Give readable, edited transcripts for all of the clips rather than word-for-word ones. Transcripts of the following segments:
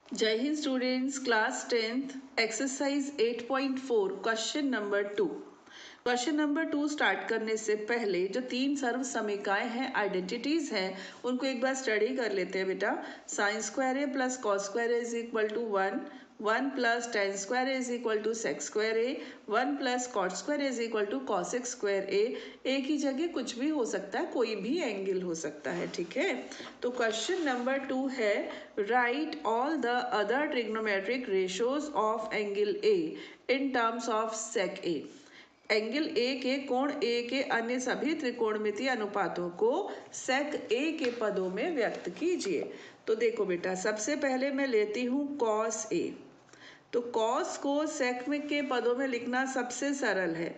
जय Hind students, class 10th exercise 8.4 question number 2। Question number 2 start करने से पहले जो तीन सर्व समीकरण हैं, आइडेंटिटीज हैं, उनको एक बार स्टडी कर लेते हैं बेटा। Sine square A plus cos square A is equal to 1, 1 plus tan square A is equal to sec square A, 1 plus cot square A is equal to cosec square A. A की जगह कुछ भी हो सकता है, कोई भी angle हो सकता है, ठीक है। तो क्वेश्चन नंबर 2 है, write all the other trigonometric ratios of angle A in terms of sec A. Angle A के कोण ए के अन्य सभी त्रिकोणमितीय अनुपातों को सेक ए के पदों में व्यक्त कीजिए। तो देखो बेटा, सबसे पहले मैं लेती हूँ कॉस ए। तो कॉस को सेक में के पदों में लिखना सबसे सरल है।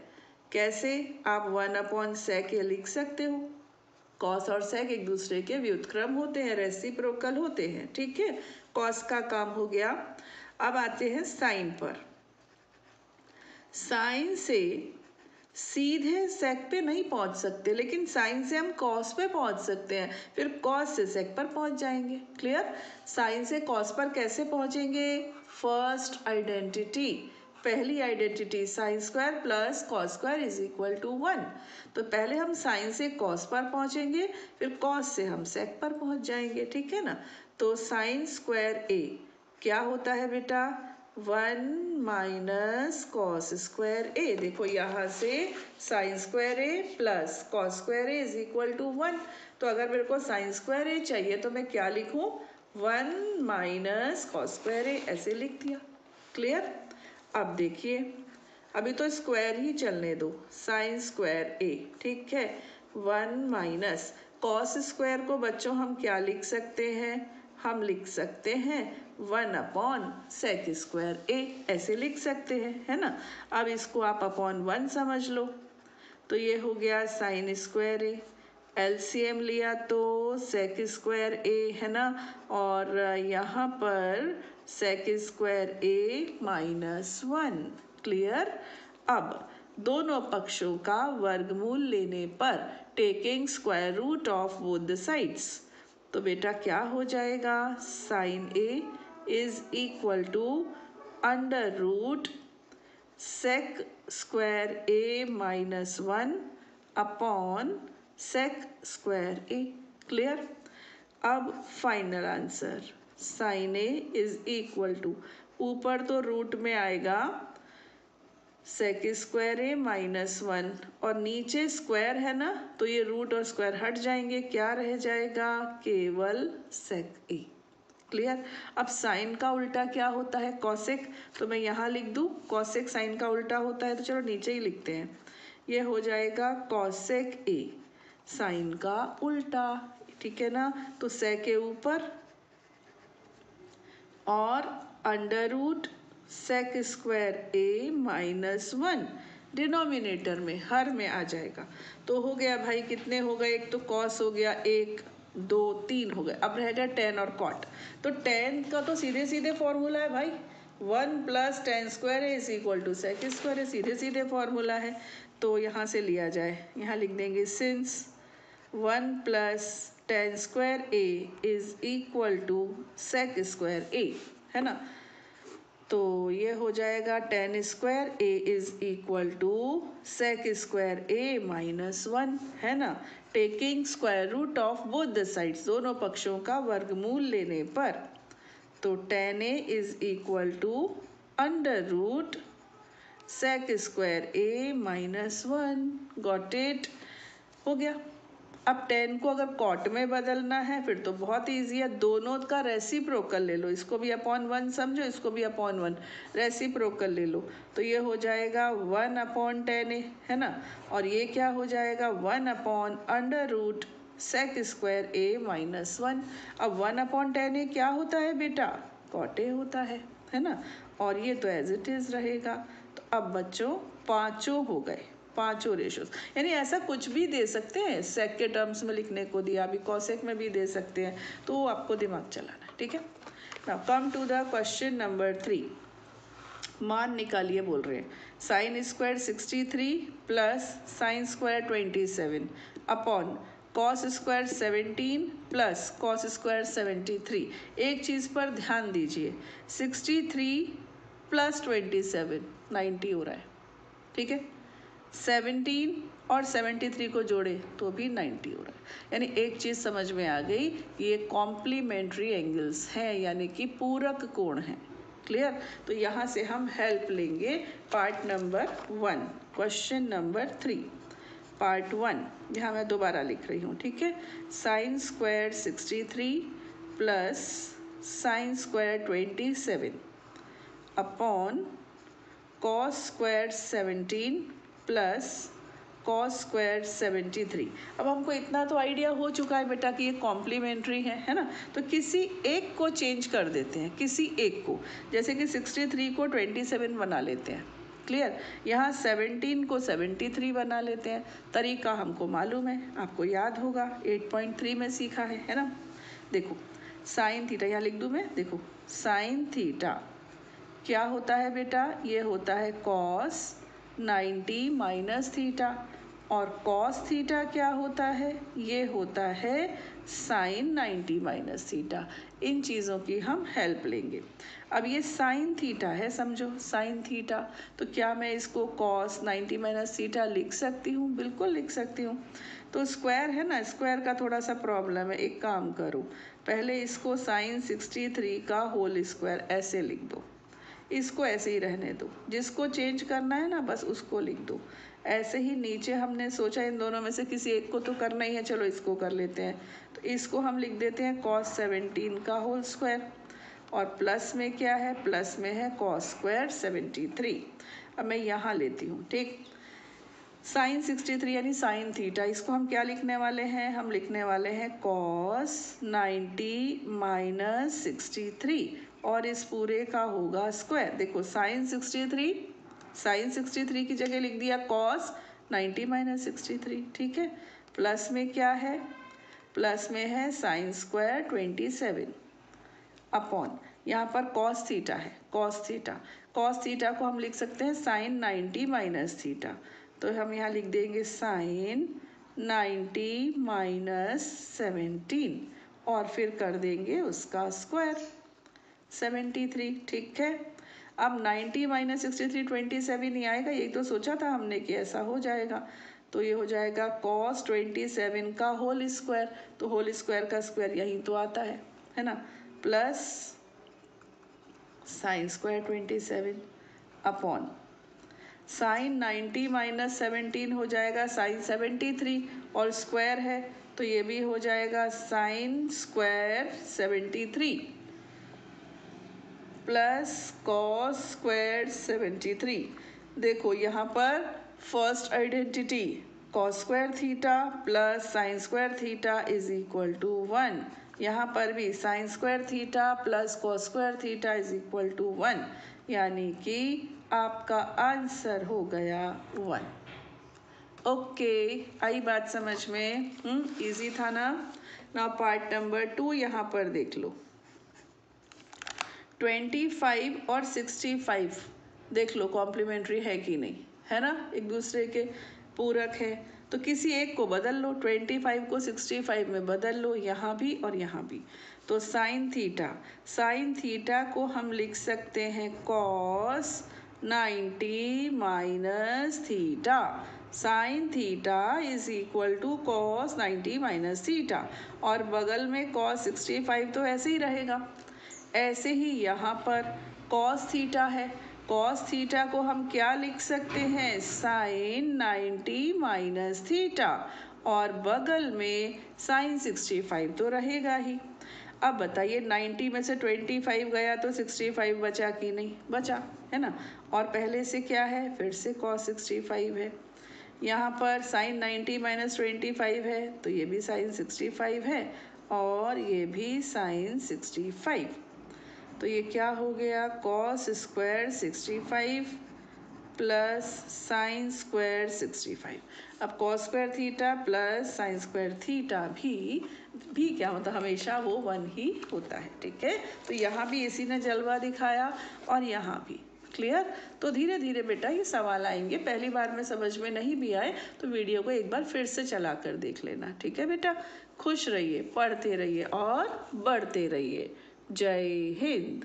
कैसे? आप 1/sec ए लिख सकते हो। कॉस और सेक एक दूसरे के व्युत्क्रम होते हैं, रेसिप्रोकल होते हैं, ठीक है। कॉस का काम हो गया। अब आते हैं साइन पर। साइन से सीधे सेक पे नहीं पहुंच सकते, लेकिन साइन से हम कॉस पे पहुंच सकते हैं, फिर कॉस से सेक पर पहुंच जाएंगे। क्लियर? साइन से कॉस पर कैसे पहुंचेंगे? फर्स्ट आइडेंटिटी, पहली identity, sine square plus cos square is equal to 1। तो पहले हम साइन से कॉस पर पहुंचेंगे, फिर कॉस से हम सेक पर पहुंच जाएंगे, ठीक है ना। तो साइन स्क्वायर ए क्या होता है बेटा? 1 माइनस कॉस स्क्वायर ए। देखो यहाँ से sine square A plus cos square A is equal to 1। तो अगर मेरे को साइन स्क्वायर ए चाहिए तो मैं क्या लिखूँ? 1 माइनस कॉस स्क्वायर ए, ऐसे लिख दिया। क्लियर? अब देखिए, अभी तो स्क्वायर ही चलने दो, साइन स्क्वायर ए, ठीक है। 1 माइनस कॉस स्क्वायर को बच्चों हम क्या लिख सकते हैं? हम लिख सकते हैं 1/sec स्क्वायर ए, ऐसे लिख सकते हैं, है ना। अब इसको आप अपॉन 1 समझ लो। तो ये हो गया साइन स्क्वायर ए। एलसीएम लिया तो सेक स्क्वायर ए, है ना। और यहाँ पर sec square A minus 1। Clear? अब दोनों पक्षों का वर्गमूल लेने पर taking square root of both the sides, तो बेटा क्या हो जाएगा? Sine A is equal to under root sec square A minus 1 upon sec square A. Clear? अब final answer, sine A is equal to, ऊपर तो रूट में आएगा सेक स्क्वायर ए माइनस 1, और नीचे स्क्वायर है ना, तो ये रूट और स्क्वायर हट जाएंगे, क्या रह जाएगा? केवल सेक ए। क्लियर? अब साइन का उल्टा क्या होता है? कॉसेक। तो मैं यहाँ लिख दूँ कॉसेक साइन का उल्टा होता है, तो चलो नीचे ही लिखते हैं। ये हो जाएगा कॉसेक ए साइन का उल्टा, ठीक है ना। तो सेक के ऊपर और under root sec square A minus 1 denominator में, हर में आ जाएगा। तो हो गया भाई, कितने हो गए? एक तो कॉस हो गया, 1 2 3 हो गए। अब रह गया टेन और कॉट। तो टेन का तो सीधे सीधे फॉर्मूला है भाई, 1 plus tan square is equal to sec square है, सीधे सीधे फॉर्मूला है। तो यहाँ से लिया जाए, यहाँ लिख देंगे since 1 plus tan square A is equal to sec square A, है ना। तो ये हो जाएगा tan square A is equal to sec square A minus 1, है ना। Taking square root of both the sides, दोनों पक्षों का वर्गमूल लेने पर, तो tan A is equal to under root sec square A minus 1। Got it? हो गया। अब टेन को अगर कॉट में बदलना है फिर तो बहुत ईजी है, दोनों का रेसिप्रोकल ले लो, इसको भी अपॉन 1 समझो, इसको भी अपॉन 1, रेसिप्रोकल ले लो। तो ये हो जाएगा 1/10 ए, है ना। और ये क्या हो जाएगा? 1 under root sec square A minus 1। अब 1/10 ए क्या होता है बेटा? कॉट ए होता है ना। और ये तो एज इट इज़ रहेगा। तो अब बच्चों पाँचों हो गए, पांचों रेशोज। यानी ऐसा कुछ भी दे सकते हैं, सेक के टर्म्स में लिखने को दिया, अभी कॉसेक में भी दे सकते हैं, तो वो आपको दिमाग चलाना है, ठीक है। Now come to the question number 3। मान निकालिए बोल रहे हैं, sine square 63 plus sine square 27 upon cos square 17 plus cos square 73। एक चीज़ पर ध्यान दीजिए, 63 प्लस 27 90 हो रहा है, ठीक है। 17 और 73 को जोड़े तो भी 90 हो रहा है। यानी एक चीज़ समझ में आ गई, ये कॉम्प्लीमेंट्री एंगल्स हैं, यानी कि पूरक कोण हैं। क्लियर? तो यहाँ से हम हेल्प लेंगे part number 1, question number 3। Part 1 यहाँ मैं दोबारा लिख रही हूँ, ठीक है। Sign square 63 plus sine square 27 upon cos square 17 plus cos square 73। अब हमको इतना तो आइडिया हो चुका है बेटा कि ये कॉम्प्लीमेंट्री है ना। तो किसी एक को चेंज कर देते हैं, किसी एक को, जैसे कि 63 को 27 बना लेते हैं। क्लियर? यहाँ 17 को 73 बना लेते हैं। तरीका हमको मालूम है, आपको याद होगा, 8.3 में सीखा है ना। देखो साइन थीटा यहाँ लिख दूँ मैं, देखो साइन थीटा क्या होता है बेटा, ये होता है कॉस 90 माइनस थीटा, और कॉस थीटा क्या होता है, ये होता है साइन 90 माइनस थीटा। इन चीज़ों की हम हेल्प लेंगे। अब ये साइन थीटा है, समझो साइन थीटा, तो क्या मैं इसको कॉस 90 माइनस थीटा लिख सकती हूँ? बिल्कुल लिख सकती हूँ। तो स्क्वायर है ना, स्क्वायर का थोड़ा सा प्रॉब्लम है, एक काम करो, पहले इसको साइन 63 का होल स्क्वायर ऐसे लिख दो, इसको ऐसे ही रहने दो, जिसको चेंज करना है ना बस उसको लिख दो। ऐसे ही नीचे हमने सोचा इन दोनों में से किसी एक को तो करना ही है, चलो इसको कर लेते हैं। तो इसको हम लिख देते हैं कॉस 17 का होल स्क्वायर, और प्लस में क्या है, प्लस में है कॉस स्क्वायर 73। अब मैं यहाँ लेती हूँ, ठीक। साइन 63 यानी साइन थीटा, इसको हम क्या लिखने वाले हैं, हम लिखने वाले हैं कॉस 90 माइनस 63, और इस पूरे का होगा स्क्वायर। देखो साइन 63 की जगह लिख दिया कॉस 90 माइनस 63, ठीक है। प्लस में क्या है, प्लस में है साइन स्क्वायर 27 अपॉन, यहाँ पर कॉस थीटा है, कॉस थीटा को हम लिख सकते हैं साइन 90 माइनस थीटा। तो हम यहाँ लिख देंगे साइन 90 माइनस 17, और फिर कर देंगे उसका स्क्वायर 73, ठीक है। अब 90 माइनस 63 27 ही आएगा, यही तो सोचा था हमने कि ऐसा हो जाएगा। तो ये हो जाएगा कॉस 27 का होल स्क्वायर, तो होल स्क्वायर का स्क्वायर यहीं तो आता है ना, plus sine square 27 upon sine 90 minus 17 हो जाएगा साइन 73, और स्क्वायर है तो ये भी हो जाएगा sine square 73 plus cos square 73। देखो यहाँ पर first identity cos square theta plus sine square theta is equal to 1। यहाँ पर भी sine square theta plus cos square theta is equal to 1, यानी कि आपका आंसर हो गया 1। ओके, आई बात समझ में? इजी था ना। नाउ पार्ट नंबर 2 यहाँ पर देख लो। 25 और 65 देख लो कॉम्प्लीमेंट्री है कि नहीं, है ना, एक दूसरे के पूरक है। तो किसी एक को बदल लो, 25 को 65 में बदल लो, यहाँ भी और यहाँ भी। तो साइन थीटा को हम लिख सकते हैं cos 90 minus theta. Sine theta is equal to cos 90 minus theta, और बगल में कॉस 65 तो ऐसे ही रहेगा। ऐसे ही यहाँ पर कॉस थीटा है, कॉस थीटा को हम क्या लिख सकते हैं, साइन 90 माइनस थीटा, और बगल में साइन 65 तो रहेगा ही। अब बताइए 90 में से 25 गया तो 65 बचा कि नहीं बचा, है ना। और पहले से क्या है, फिर से कॉस 65 है। यहाँ पर साइन 90 माइनस 25 है तो ये भी साइन 65 है, और ये भी साइन 65। तो ये क्या हो गया, cos square 65 plus sine square 65। अब cos square theta plus sine square theta भी क्या होता है, हमेशा वो 1 ही होता है, ठीक है। तो यहाँ भी इसी ने जलवा दिखाया और यहाँ भी। क्लियर? तो धीरे धीरे बेटा ये सवाल आएंगे, पहली बार में समझ में नहीं भी आए तो वीडियो को एक बार फिर से चला कर देख लेना, ठीक है बेटा? खुश रहिए, पढ़ते रहिए और बढ़ते रहिए। जय हिंद।